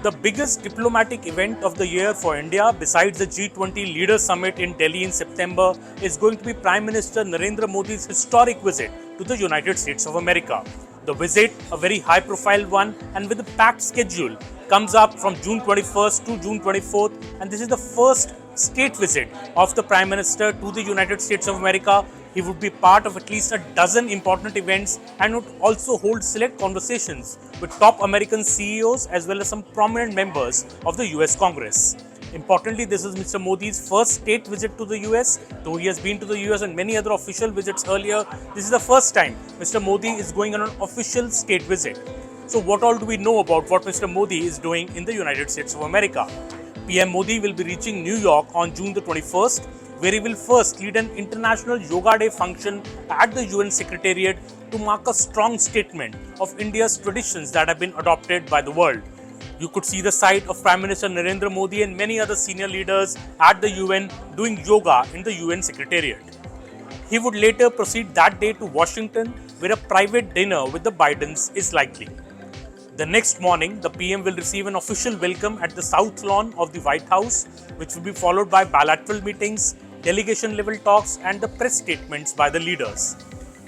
The biggest diplomatic event of the year for India, besides the G20 Leaders Summit in Delhi in September, is going to be Prime Minister Narendra Modi's historic visit to the United States of America. The visit, a very high-profile one and with a packed schedule, comes up from June 21st to June 24th, and this is the first state visit of the Prime Minister to the United States of America. He would be part of at least a dozen important events and would also hold select conversations with top American CEOs as well as some prominent members of the US Congress. Importantly, this is Mr. Modi's first state visit to the US. Though he has been to the US and many other official visits earlier, this is the first time Mr. Modi is going on an official state visit. So what all do we know about what Mr. Modi is doing in the United States of America? PM Modi will be reaching New York on June the 21st, where he will first lead an International Yoga Day function at the UN Secretariat to mark a strong statement of India's traditions that have been adopted by the world. You could see the sight of Prime Minister Narendra Modi and many other senior leaders at the UN doing yoga in the UN Secretariat. He would later proceed that day to Washington, where a private dinner with the Bidens is likely. The next morning, the PM will receive an official welcome at the South Lawn of the White House, which will be followed by bilateral meetings, delegation-level talks and the press statements by the leaders.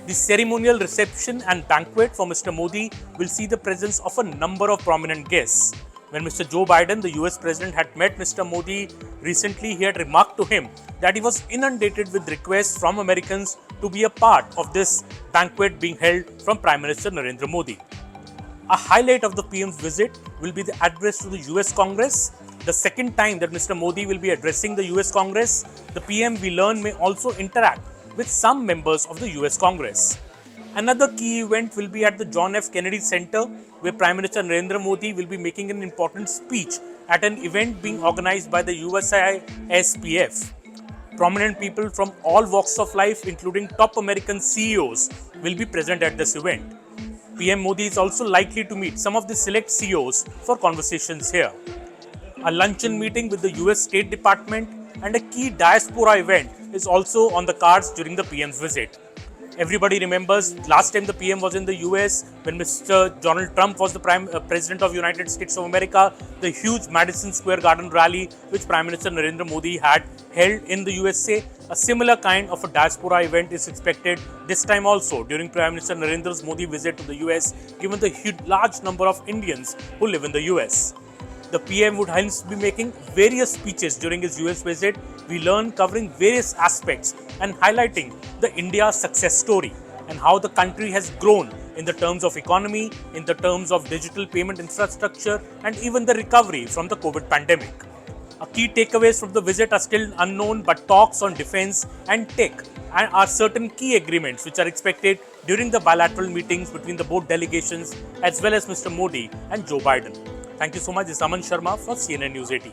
The ceremonial reception and banquet for Mr. Modi will see the presence of a number of prominent guests. When Mr. Joe Biden, the US President, had met Mr. Modi recently, he had remarked to him that he was inundated with requests from Americans to be a part of this banquet being held from Prime Minister Narendra Modi. A highlight of the PM's visit will be the address to the US Congress. The second time that Mr. Modi will be addressing the US Congress, the PM, we learn, may also interact with some members of the US Congress. Another key event will be at the John F. Kennedy Center, where Prime Minister Narendra Modi will be making an important speech at an event being organized by the u.s.a. SPF. Prominent people from all walks of life, including top American CEOs, will be present at this event. PM Modi is also likely to meet some of the select CEOs for conversations here. A luncheon meeting with the US State Department and a key diaspora event is also on the cards during the PM's visit. Everybody remembers last time the PM was in the US when Mr. Donald Trump was the President of the United States of America, the huge Madison Square Garden rally which Prime Minister Narendra Modi had held in the USA. A similar kind of a diaspora event is expected this time also during Prime Minister Narendra Modi's visit to the US, given the huge, large number of Indians who live in the US. The PM would hence be making various speeches during his US visit, we learn, covering various aspects and highlighting the India success story and how the country has grown in the terms of economy, in the terms of digital payment infrastructure and even the recovery from the COVID pandemic. Key takeaways from the visit are still unknown, but talks on defense and tech and are certain key agreements which are expected during the bilateral meetings between the both delegations as well as Mr. Modi and Joe Biden. Thank you so much. This is Aman Sharma for CNN News 18.